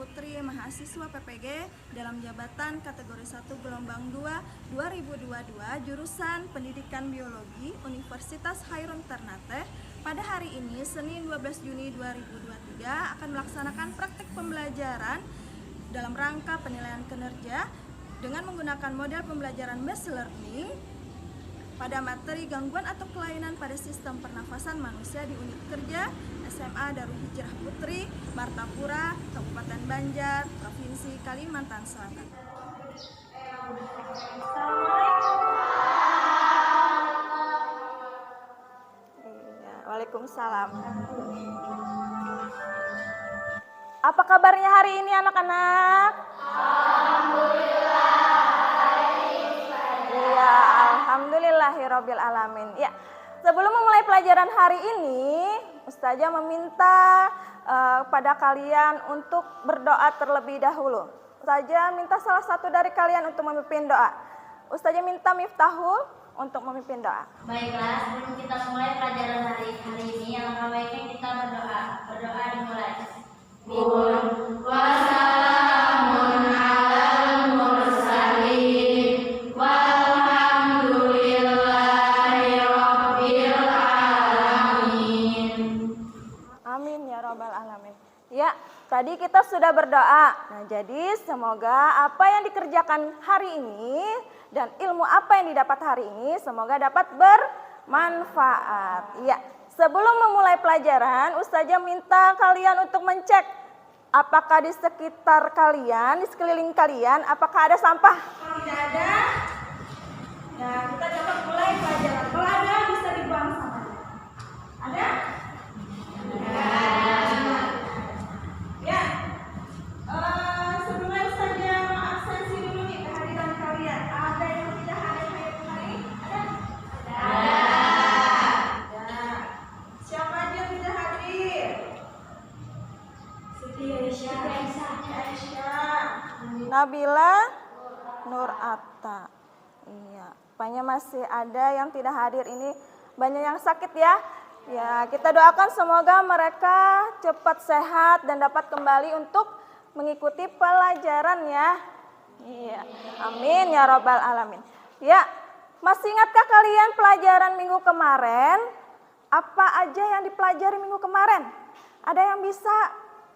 Putri, mahasiswa PPG dalam jabatan kategori 1 gelombang 2 2022 jurusan Pendidikan Biologi Universitas Hairun Ternate pada hari ini Senin 12 Juni 2023 akan melaksanakan praktek pembelajaran dalam rangka penilaian kinerja dengan menggunakan model pembelajaran based learning pada materi gangguan atau kelainan pada sistem pernafasan manusia di unit kerja SMA Darul Hijrah Putri, Martapura, Kabupaten Banjar, Provinsi Kalimantan Selatan. Waalaikumsalam. Apa kabarnya hari ini anak-anak? Alhamdulillah. Iya, alhamdulillahirabbil alamin. Ya, sebelum memulai pelajaran hari ini, Ustazah meminta pada kalian untuk berdoa terlebih dahulu. Ustazah minta salah satu dari kalian untuk memimpin doa. Ustazah minta Miftahul untuk memimpin doa. Baiklah, sebelum kita mulai pelajaran hari ini, alangkah baiknya kita berdoa. Berdoa dimulai. Wassalamun alal mursalin walhamdulillahi rabbil alamin. Amin ya rabbal alamin. Ya, tadi kita sudah berdoa. Nah, jadi semoga apa yang dikerjakan hari ini dan ilmu apa yang didapat hari ini semoga dapat bermanfaat. Ya, sebelum memulai pelajaran, Ustazah minta kalian untuk mencek apakah di sekitar kalian, di sekeliling kalian, apakah ada sampah? Kalau tidak ada, nah kita dapat mulai pelajaran. Kalau ada, bisa dibuang sampahnya. Ada? Ya, sebelumnya Ustazah mengabsensi dulu nih kehadiran kalian. Ada yang tidak hadir hari ini? Ada? Ada. Siapa aja yang tidak hadir? Siti Aisyah, Nabila, Nur Atta. Iya, rupanya masih ada yang tidak hadir ini, banyak yang sakit ya. Ya, kita doakan semoga mereka cepat sehat dan dapat kembali untuk mengikuti pelajaran ya. Iya, amin ya rabbal alamin. Ya, masih ingatkah kalian pelajaran minggu kemarin? Apa aja yang dipelajari minggu kemarin? Ada yang bisa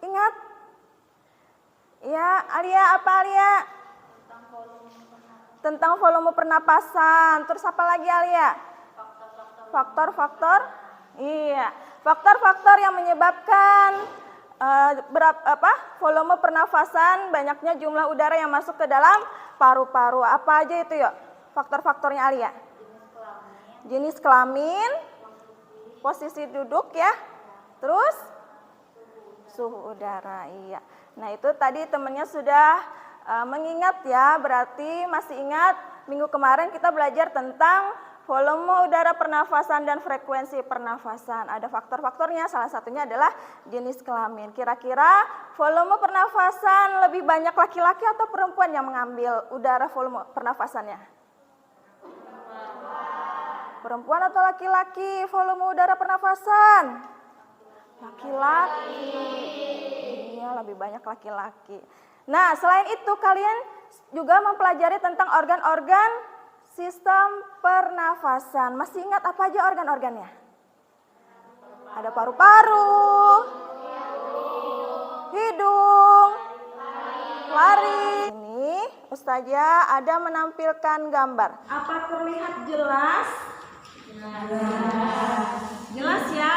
ingat? Ya, Alia, apa Alia? Tentang volume pernapasan. Terus apa lagi Alia? Faktor-faktor. Iya, faktor-faktor yang menyebabkan volume pernafasan, banyaknya jumlah udara yang masuk ke dalam paru-paru. Apa aja itu yuk? Faktor-faktornya Alia. Jenis kelamin, posisi duduk ya. Terus suhu udara. Iya. Nah, itu tadi temannya sudah mengingat ya, berarti masih ingat minggu kemarin kita belajar tentang volume udara pernafasan dan frekuensi pernafasan. Ada faktor-faktornya, salah satunya adalah jenis kelamin. Kira-kira volume pernafasan lebih banyak laki-laki atau perempuan yang mengambil udara volume pernafasannya? Perempuan atau laki-laki volume udara pernafasan? Laki-laki. Iya, lebih banyak laki-laki. Nah, selain itu kalian juga mempelajari tentang organ-organ sistem pernafasan. Masih ingat apa aja organ-organnya? Ada paru-paru, hidung, laring. Ini Ustazah ada menampilkan gambar. Apa terlihat jelas? Jelas ya?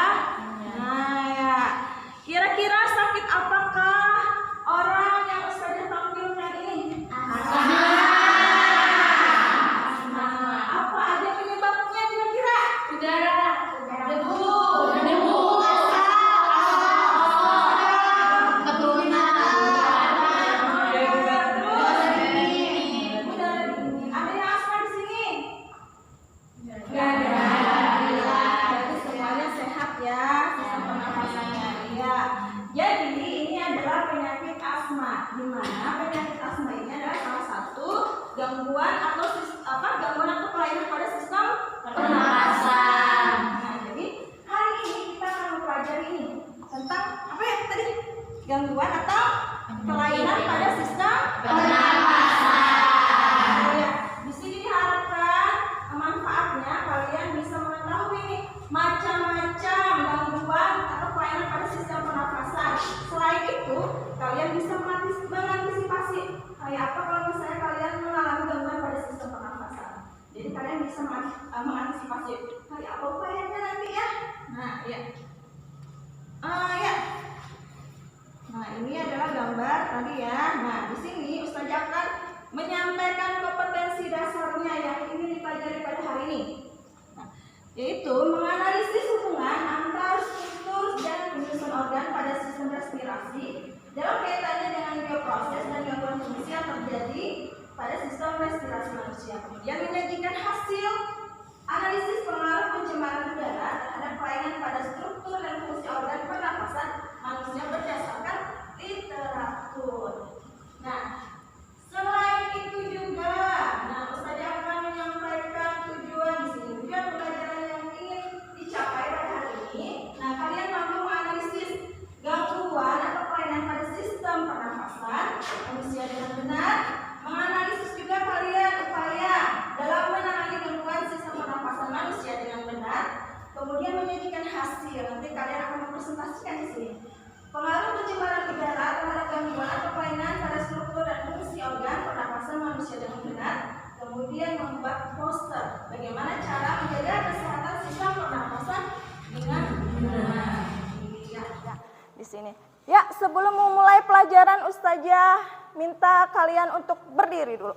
Nah ya. Kira-kira sakit apakah orang yang Ustazah tampilkan ini? Gangguan atau kelainan pada sistem pernapasan. Nah, jadi hari ini kita akan mempelajari ini tentang apa ya tadi? Gangguan atau kelainan Kayak apa kalau misalnya kalian mengalami gangguan pada sistem pernafasan? Jadi kalian bisa mengantisipasi. Kayak apa upayanya nanti ya? Nah, ya. Ya. Nah, ini adalah gambar tadi ya. Nah, di sini Ustazah akan menyampaikan kompetensi dasarnya yang ingin dipelajari pada hari ini. Nah, yaitu menganalisis hubungan antar struktur dan penyusun organ pada sistem respirasi dalam kaitannya dengan bioproses dan gangguan fungsi yang terjadi pada sistem respirasi manusia. Kemudian menyajikan hasil analisis pengaruh pencemaran udara terhadap kelainan pada struktur dan fungsi organ pernapasan manusia berdasarkan literatur. Nah, selain itu juga, Ustazah akan menyampaikan tujuan di sini. Tujuan pelajaran yang ingin dicapai pada hari ini. Nah, kalian mampu menganalisis gangguan atau kelainan pada sistem pernafasan manusia dengan benar. Menganalisis juga kalian upaya dalam menangani gangguan sistem pernafasan manusia dengan benar. Kemudian menyajikan hasil. Nanti kalian akan mempresentasikan di sini. Pengaruh pencemaran udara terhadap gangguan atau kelainan pada struktur dan fungsi organ pernapasan manusia dengan benar. Kemudian membuat poster bagaimana cara menjaga kesehatan sistem pernapasan dengan benar. Ya, di sini. Ya, sebelum memulai pelajaran Ustazah minta kalian untuk berdiri dulu.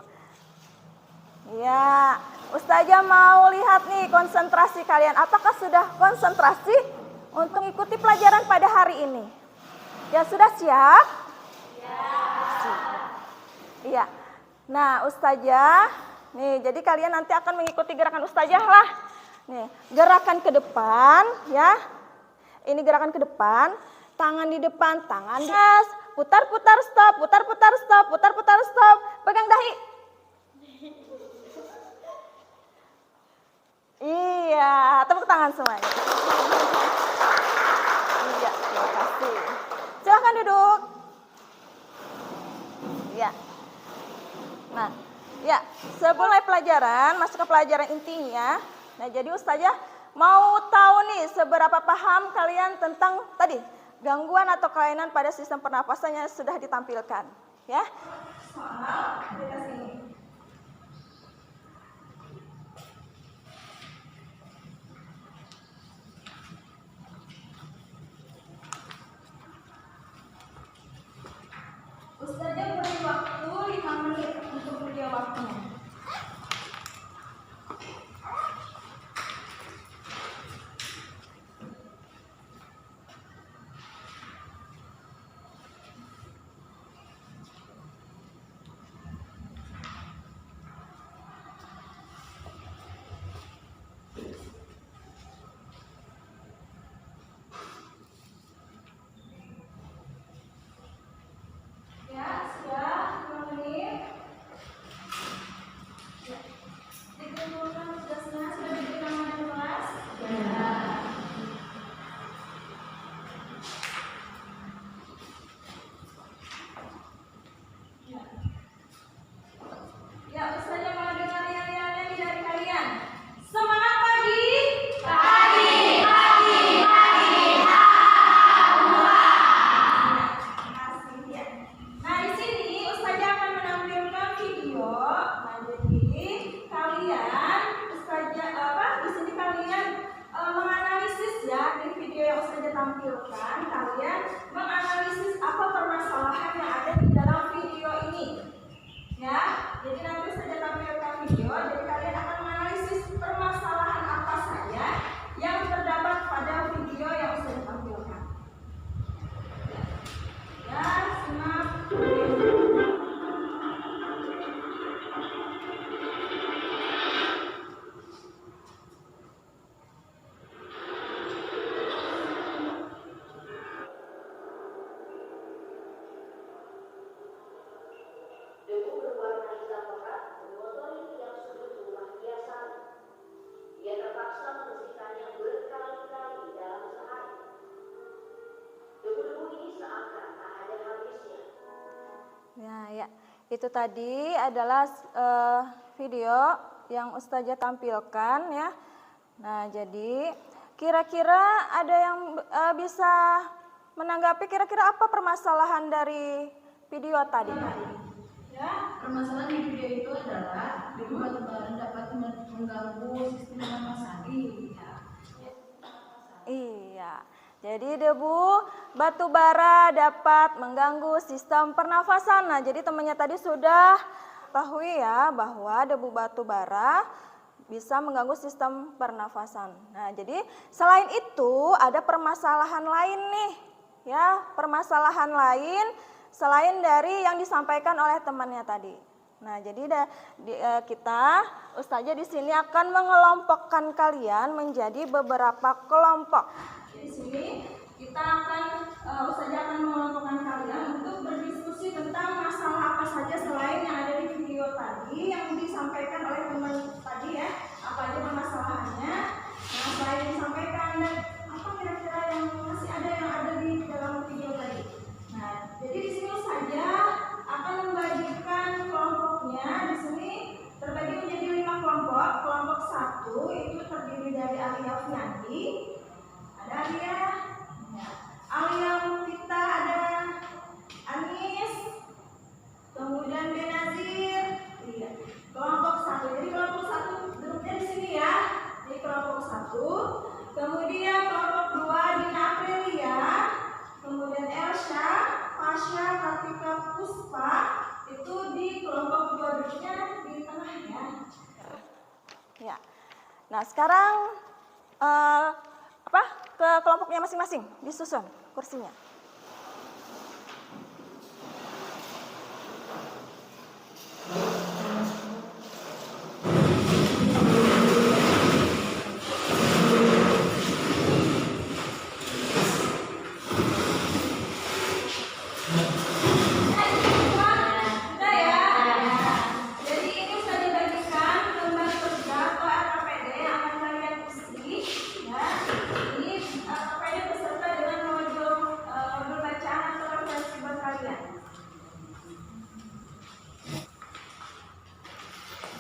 Ya, Ustazah mau lihat nih konsentrasi kalian. Apakah sudah konsentrasi untuk mengikuti pelajaran pada hari ini? Ya, sudah siap? Iya. Nah, Ustazah, nih, jadi kalian nanti akan mengikuti gerakan Ustazah lah. Nih, gerakan ke depan, ya. Ini gerakan ke depan, tangan di depan, tangan di atas, putar-putar stop, putar-putar stop, putar-putar stop, pegang dahi. Iya, tepuk tangan semuanya. Iya, terima kasih. Silahkan duduk. Ya. Nah, ya, sebelum mulai pelajaran, masuk ke pelajaran intinya. Nah, jadi Ustazah mau tahu nih seberapa paham kalian tentang tadi gangguan atau kelainan pada sistem pernapasan yang sudah ditampilkan, ya. Soal kita sini. Ustazah beri waktu 5 menit untuk menjawabnya. Ya, sudah 5 menit. Ya. Dikumpulkan tugasnya sudah diberikan pada kelas? Ya. Ya, Ustazah mau dengar nyanyi dari kalian. Semangat pagi. Nah, di sini Ustazah akan menampilkan video. Nah, jadi kalian di sini kalian menganalisis ya di video yang Ustazah tampilkan. Kalian menganalisis apa permasalahan yang ada di dalam video ini. Ya, jadi nanti Ustazah tampilkan video. Jadi kalian akan menganalisis permasalahan apa saja yang terdapat pada video yang Ustazah tampilkan. Ya, simak. Debu berwarna hitam pekat mengotori tiap sudut rumah hiasan. Dia terpaksa membersihkannya berkali-kali dalam sehari. Debu-debu ini seakan tak ada habisnya. Ya, itu tadi adalah video yang Ustazah tampilkan ya. Nah, jadi kira-kira ada yang bisa menanggapi kira-kira apa permasalahan dari video tadi? Ya, Permasalahan di video itu adalah debu batubara dapat mengganggu sistem pernafasan. iya. Jadi debu batu bara dapat mengganggu sistem pernafasan. Nah, jadi temannya tadi sudah ketahui ya bahwa debu batu bara bisa mengganggu sistem pernafasan. Nah, jadi selain itu ada permasalahan lain nih. Ya, permasalahan lain selain dari yang disampaikan oleh temannya tadi. Nah, jadi kita Ustazah di sini akan mengelompokkan kalian menjadi beberapa kelompok. Di sini kita Ustazah akan mengelompokkan kalian untuk berdiskusi tentang masalah apa saja selain yang ada di video tadi yang disampaikan oleh teman tadi ya. Apa aja permasalahannya? Nah, selain yang disampaikan dan apa kira-kira yang masih ada yang ada di dalam video tadi. Nah, jadi di sini saja akan membagikan kelompoknya. Di sini terbagi menjadi 5 kelompok. Kelompok 1 itu terdiri dari Alia Fianti, ada Alia, ya. Alia Mufita, ada Anis, kemudian Benazir, iya. Kelompok 1. Jadi kelompok 1 duduknya di sini ya. Jadi kelompok 1. Kemudian kelompok 2 Dina Aprilia, kemudian Elsha, Fasya, Kartika, Puspa, itu di kelompok 2 duduknya di tengah ya. Ya. Nah, sekarang ke kelompoknya masing-masing disusun kursinya.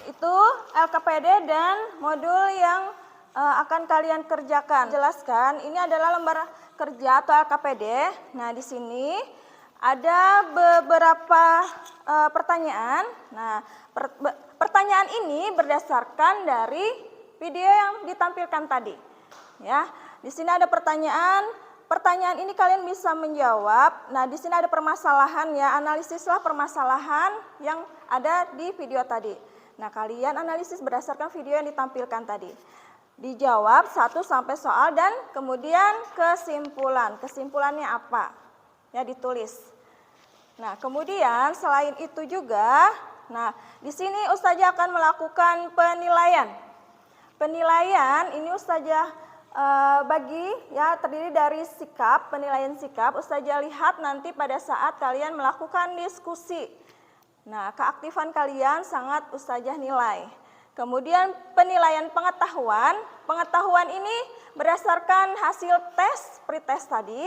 Itu LKPD dan modul yang akan kalian kerjakan. Jelaskan, ini adalah lembar kerja atau LKPD. Nah, di sini ada beberapa pertanyaan. Nah, pertanyaan ini berdasarkan dari video yang ditampilkan tadi. Ya, di sini ada pertanyaan. Pertanyaan ini kalian bisa menjawab. Nah, di sini ada permasalahan ya, analisislah permasalahan yang ada di video tadi. Nah, kalian analisis berdasarkan video yang ditampilkan tadi. Dijawab 1 sampai soal dan kemudian kesimpulan. Kesimpulannya apa? Ya, ditulis. Nah, kemudian selain itu juga, nah, di sini Ustazah akan melakukan penilaian. Penilaian ini Ustazah bagi ya, terdiri dari sikap, penilaian sikap. Ustazah lihat nanti pada saat kalian melakukan diskusi. Nah, keaktifan kalian sangat Ustazah nilai. Kemudian penilaian pengetahuan. Pengetahuan ini berdasarkan hasil tes, pretest tadi,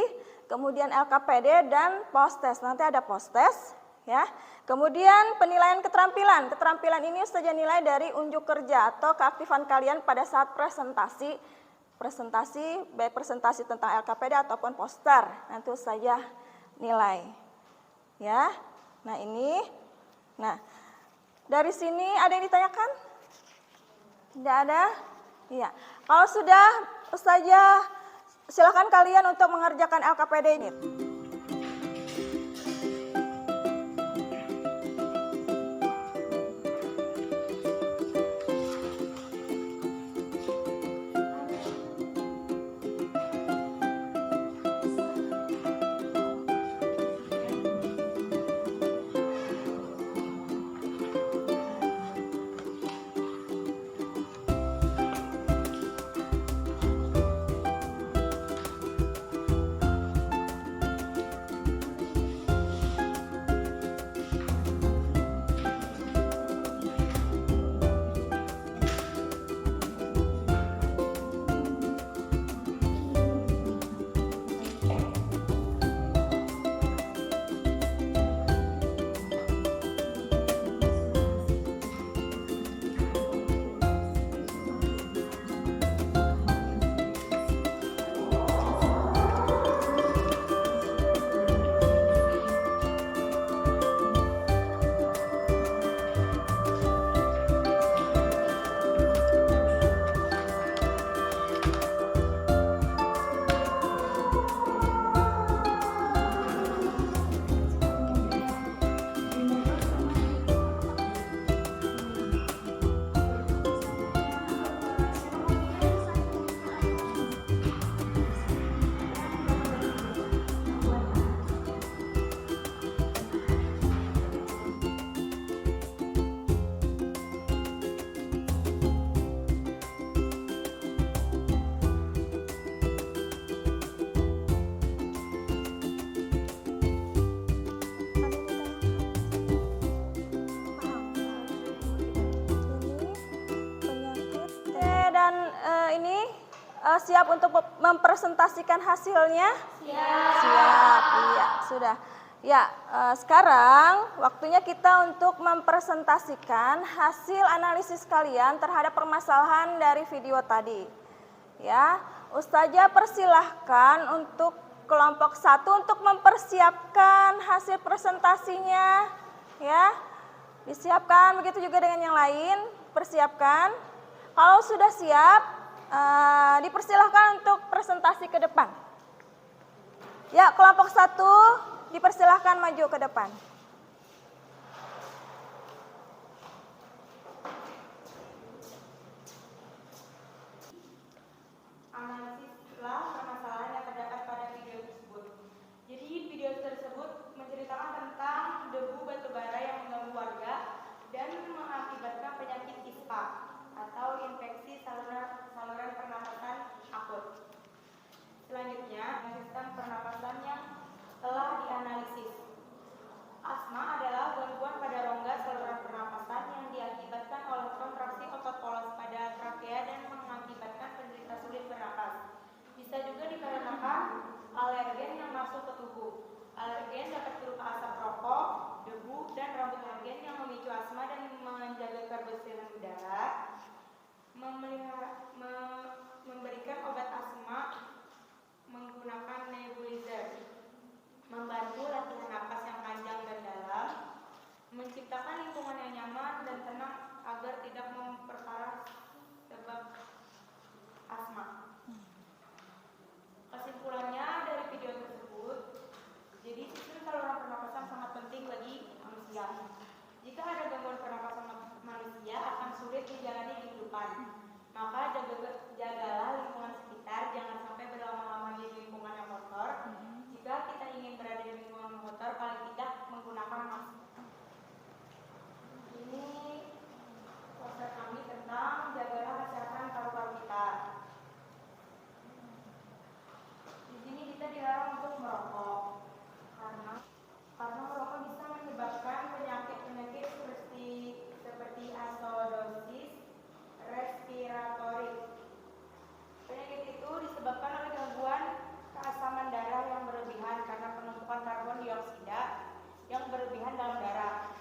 kemudian LKPD dan post-test. Nanti ada post-test ya. Kemudian penilaian keterampilan. Keterampilan ini Ustazah nilai dari unjuk kerja atau keaktifan kalian pada saat presentasi, baik presentasi tentang LKPD ataupun poster. Nanti Ustazah nilai. Ya. Nah, ini. Nah, dari sini ada yang ditanyakan? Tidak ada? Iya. Kalau sudah, Ustazah silakan kalian untuk mengerjakan LKPD ini. siap untuk mempresentasikan hasilnya? Siap, iya, sudah. Ya, sekarang waktunya kita untuk mempresentasikan hasil analisis kalian terhadap permasalahan dari video tadi. Ya, Ustazah persilahkan untuk kelompok 1 untuk mempersiapkan hasil presentasinya. Ya, disiapkan, begitu juga dengan yang lain, persiapkan. Kalau sudah siap, dipersilahkan untuk presentasi ke depan. Ya, kelompok 1 dipersilahkan maju ke depan. Analisislah permasalahan yang terdapat pada video tersebut. Jadi video tersebut menceritakan tentang debu batubara yang mengganggu warga dan mengakibatkan penyakit ISPA atau infeksi saluran pernapasan akut. Selanjutnya, sistem pernapasan yang telah dianalisis. Asma adalah gangguan pada rongga saluran pernapasan yang diakibatkan oleh kontraksi otot polos pada trakea dan mengakibatkan penderita sulit bernapas. Bisa juga dikarenakan alergen yang masuk ke tubuh. Alergen dapat berupa asap rokok, debu, dan rambut alergen yang memicu asma dan menjaga kebersihan udara. Memberikan obat asma menggunakan nebulizer. Membantu latihan napas yang panjang dan dalam, menciptakan lingkungan yang nyaman dan tenang agar tidak memperparah sebab asma. Kesimpulannya dari video tersebut, jadi sistem saluran pernapasan sangat penting bagi manusia. Jika ada gangguan pernapasan manusia akan sulit menjalani kehidupan. Maka jagalah lingkungan sekitar, jangan sampai berlama-lama di lingkungan yang kotor. Jika kita ingin berada di lingkungan kotor, paling tidak menggunakan masker. Ini poster kami tentang jagalah kesehatan paru-paru kita. Di sini kita dilarang untuk merokok karena merokok bisa menyebabkan penyakit-penyakit seperti acidosis respiratorik. Penyakit itu disebabkan oleh gangguan keasaman darah yang berlebihan karena penumpukan karbon dioksida yang berlebihan dalam darah.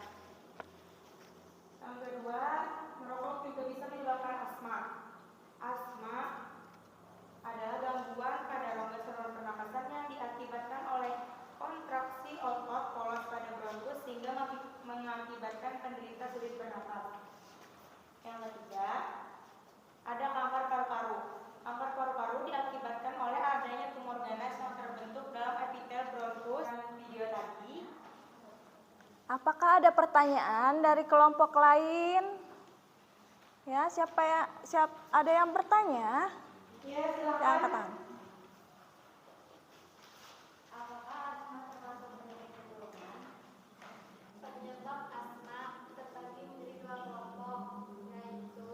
Yang kedua, merokok juga bisa menyebabkan asma. Asma adalah gangguan pada rongga saluran pernapasan yang diakibatkan oleh kontraksi otot polos pada bronkus sehingga mengakibatkan penderita sulit bernapas. Yang ketiga, ada kanker paru-paru. Kanker paru-paru diakibatkan oleh adanya tumor ganas yang terbentuk dalam epitel bronkus yang video tadi. Apakah ada pertanyaan dari kelompok lain? Ya, ada yang bertanya? Ya, silakan. Ya, angkat tangan. Apakah asma termasuk penyakit keturunan? Penyebab asma terbagi menjadi dua kelompok, yaitu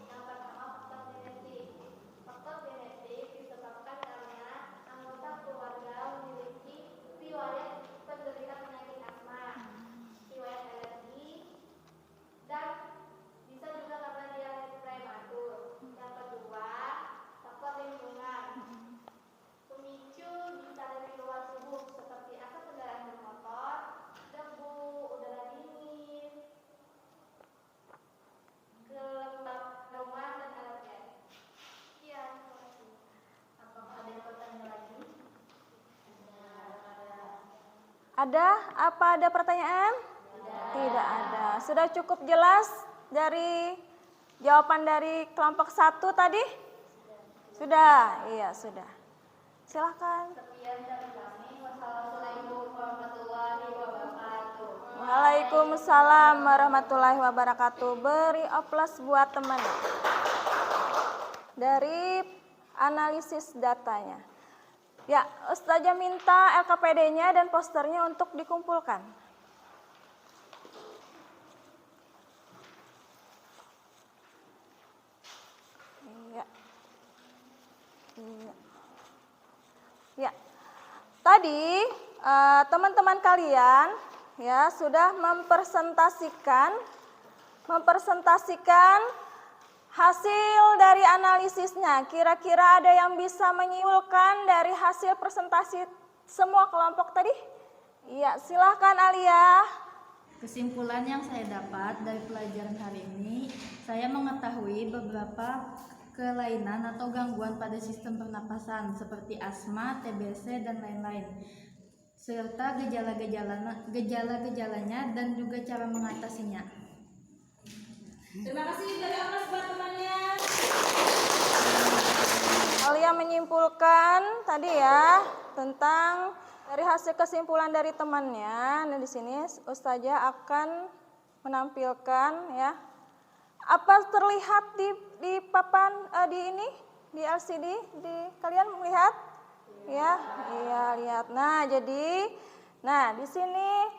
yang pertama faktor genetik. Faktor genetik disebabkan karena anggota keluarga memiliki riwayat penderita penyakit asma, riwayat alergi, dan bisa juga karena dia prematur. Yang kedua, faktor lingkungan. Pemicu bisa dari luar tubuh seperti asap kendaraan bermotor, debu, udara dingin, kelembaban dan alergen. Iya, terima kasih. Apakah ada yang bertanya lagi? Ada? Apa ada pertanyaan? Tidak ada. Sudah cukup jelas dari jawaban dari kelompok 1 tadi? Sudah? Iya, sudah. Silakan. Sekian dari kami. Wassalamualaikum warahmatullahi wabarakatuh. Waalaikumsalam warahmatullahi wabarakatuh. Beri oplos buat teman dari analisis datanya. Ya, Ustazah minta LKPD-nya dan posternya untuk dikumpulkan. Iya. Iya. Ya. Tadi teman-teman kalian ya sudah mempresentasikan Hasil dari analisisnya, kira-kira ada yang bisa menyimpulkan dari hasil presentasi semua kelompok tadi? Iya, silahkan Alia. Kesimpulan yang saya dapat dari pelajaran hari ini, saya mengetahui beberapa kelainan atau gangguan pada sistem pernapasan seperti asma, TBC, dan lain-lain, serta gejala-gejalanya dan juga cara mengatasinya. Terima kasih dari Anas buat temannya. Alia menyimpulkan tadi ya tentang dari hasil kesimpulan dari temannya. Nah, di sini Ustazah akan menampilkan ya. Apa terlihat di papan di ini di LCD di kalian melihat? Ya, iya lihat. Nah, jadi di sini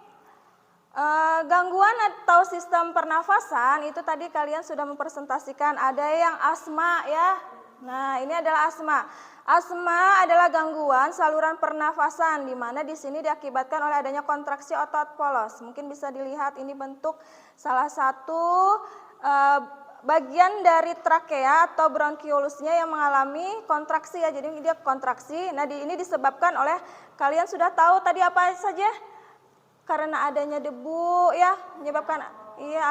gangguan atau sistem pernafasan itu tadi kalian sudah mempresentasikan ada yang asma ya. Nah, ini adalah asma. Asma adalah gangguan saluran pernafasan di mana di sini diakibatkan oleh adanya kontraksi otot polos. Mungkin bisa dilihat ini bentuk salah satu bagian dari trakea atau bronkiolusnya yang mengalami kontraksi ya. Jadi dia kontraksi. Nah, ini disebabkan oleh kalian sudah tahu tadi apa saja? Karena adanya debu ya, menyebabkan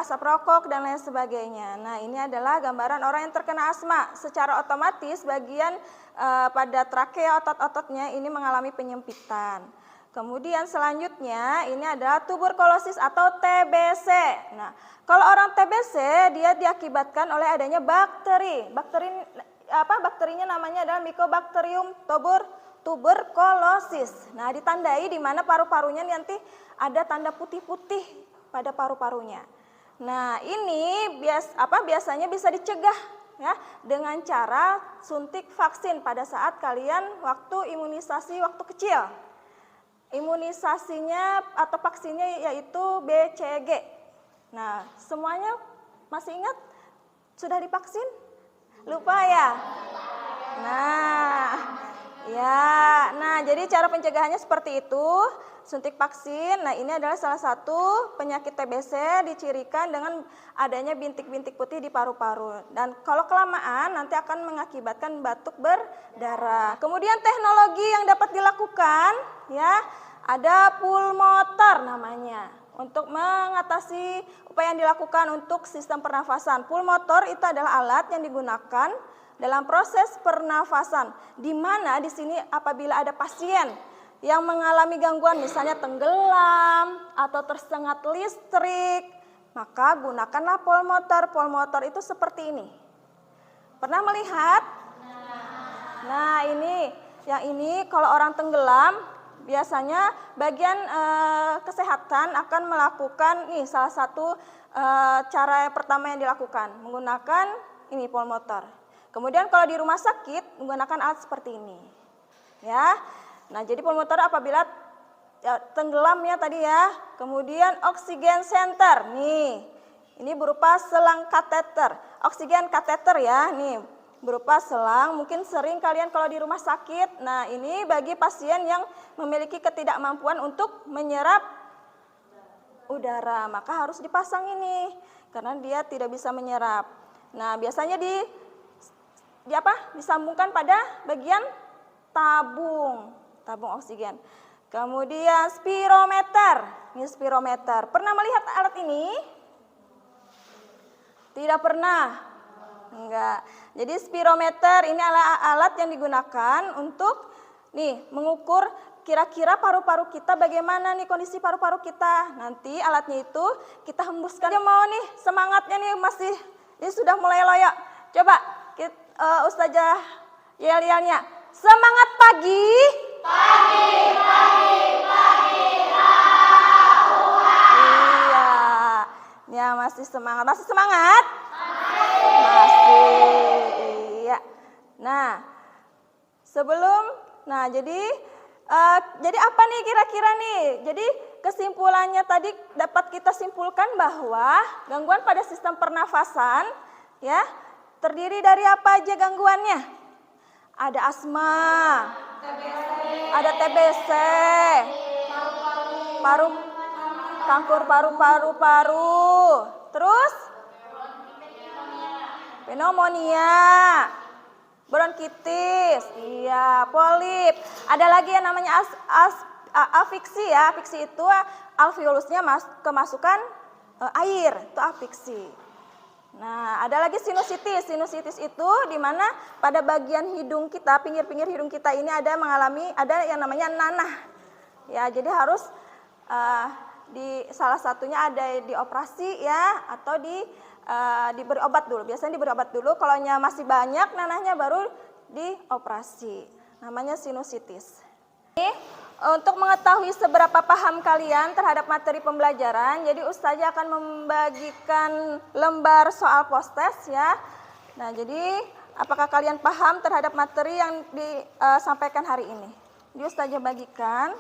asap rokok dan lain sebagainya. Nah, ini adalah gambaran orang yang terkena asma. Secara otomatis bagian pada trakea otot-ototnya ini mengalami penyempitan. Kemudian selanjutnya ini adalah tuberkulosis atau TBC. Nah, kalau orang TBC dia diakibatkan oleh adanya bakteri. Bakterinya namanya adalah Mycobacterium tuberculosis. Nah, ditandai di mana paru-parunya nanti ada tanda putih-putih pada paru-parunya. Nah, ini biasanya bisa dicegah ya dengan cara suntik vaksin pada saat kalian waktu imunisasi waktu kecil. Imunisasinya atau vaksinnya yaitu BCG. Nah, semuanya masih ingat? Sudah divaksin? Lupa ya? Nah, jadi cara pencegahannya seperti itu, suntik vaksin. Nah, ini adalah salah satu penyakit TBC dicirikan dengan adanya bintik-bintik putih di paru-paru. Dan kalau kelamaan nanti akan mengakibatkan batuk berdarah. Kemudian teknologi yang dapat dilakukan ya, ada pulmotor namanya. Untuk mengatasi upaya yang dilakukan untuk sistem pernafasan. Pulmotor itu adalah alat yang digunakan dalam proses pernafasan, di mana di sini apabila ada pasien yang mengalami gangguan misalnya tenggelam atau tersengat listrik, maka gunakanlah pulmotor. Pulmotor itu seperti ini. Pernah melihat? Nah, yang ini kalau orang tenggelam biasanya bagian kesehatan akan melakukan salah satu cara pertama yang dilakukan menggunakan ini pulmotor. Kemudian kalau di rumah sakit menggunakan alat seperti ini. Ya. Nah, jadi pulmotor apabila tenggelam ya tadi ya. Kemudian oksigen center. Nih. Ini berupa selang kateter. Oksigen kateter ya, nih. Berupa selang, mungkin sering kalian kalau di rumah sakit. Nah, ini bagi pasien yang memiliki ketidakmampuan untuk menyerap udara, maka harus dipasang ini karena dia tidak bisa menyerap. Nah, biasanya disambungkan pada bagian tabung oksigen. Kemudian spirometer. Ini spirometer. Pernah melihat alat ini? Tidak pernah. Enggak. Jadi spirometer ini adalah alat yang digunakan untuk mengukur kira-kira paru-paru kita bagaimana nih kondisi paru-paru kita. Nanti alatnya itu kita hembuskan. Dia mau nih semangatnya nih ini sudah mulai loyo. Coba Ustazah Yelianya. Semangat pagi. Iya. Ya, masih semangat. Masih semangat? Masih. Iya. Nah, jadi apa nih kira-kira nih? Jadi kesimpulannya tadi dapat kita simpulkan bahwa gangguan pada sistem pernafasan ya terdiri dari apa aja gangguannya? Ada asma, ada TBC, kanker paru-paru, terus Pneumonia, bronkitis, iya, polip. Ada lagi yang namanya afiksi ya. Afiksi itu alveolusnya kemasukan air, itu afiksi. Nah, ada lagi sinusitis. Sinusitis itu di mana pada bagian hidung kita, pinggir-pinggir hidung kita ini ada yang namanya nanah. Ya, jadi harus di salah satunya ada dioperasi ya, atau diberi obat dulu. Biasanya diberi obat dulu. Kalau masih banyak nanahnya baru dioperasi. Namanya sinusitis. Untuk mengetahui seberapa paham kalian terhadap materi pembelajaran, jadi Ustazah akan membagikan lembar soal post-test ya. Nah, jadi apakah kalian paham terhadap materi yang disampaikan hari ini? Jadi Ustazah bagikan.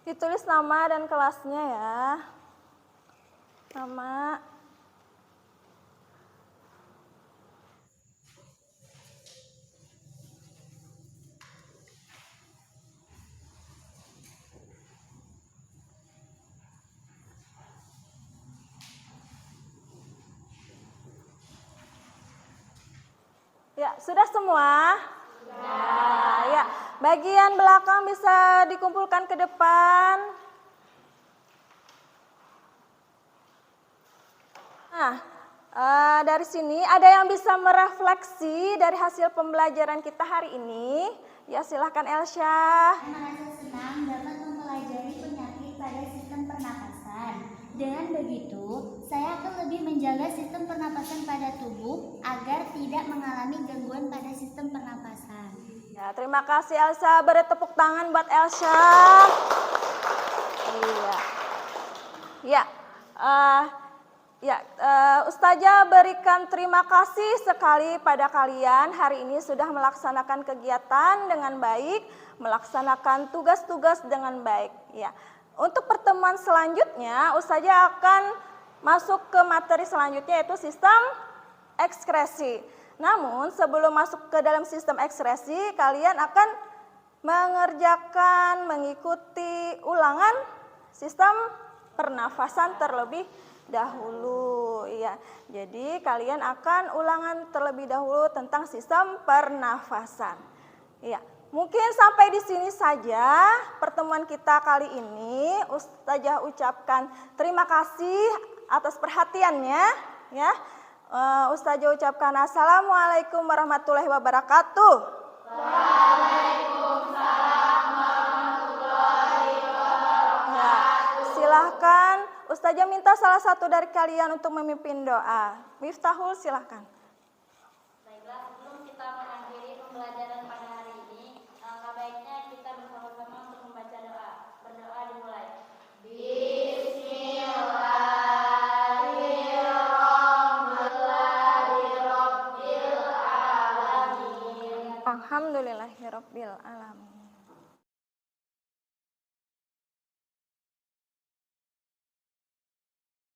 Ditulis nama dan kelasnya ya. Nama. Ya, sudah semua? Sudah. Ya, bagian belakang bisa dikumpulkan ke depan. Nah, dari sini ada yang bisa merefleksi dari hasil pembelajaran kita hari ini. Ya, silahkan Elsa. Merasa senang dapat mempelajari penyakit pada sistem pernapasan. Dengan begitu, saya akan lebih menjaga sistem pernapasan pada tubuh agar tidak mengalami gangguan pada sistem pernapasan. Ya, terima kasih Elsa. Beri tepuk tangan buat Elsa. Iya. Ustazah berikan terima kasih sekali pada kalian hari ini sudah melaksanakan kegiatan dengan baik, melaksanakan tugas-tugas dengan baik. Ya. Untuk pertemuan selanjutnya, Ustazah akan masuk ke materi selanjutnya yaitu sistem ekskresi. Namun sebelum masuk ke dalam sistem ekskresi, kalian akan mengikuti ulangan sistem pernafasan terlebih dahulu. Ya, jadi kalian akan ulangan terlebih dahulu tentang sistem pernafasan. Ya. Mungkin sampai di sini saja pertemuan kita kali ini. Ustazah ucapkan terima kasih atas perhatiannya. Ya, Ustazah ucapkan assalamualaikum warahmatullahi wabarakatuh. Waalaikumsalam warahmatullahi wabarakatuh. Ya, silahkan Ustazah minta salah satu dari kalian untuk memimpin doa. Miftahul silahkan.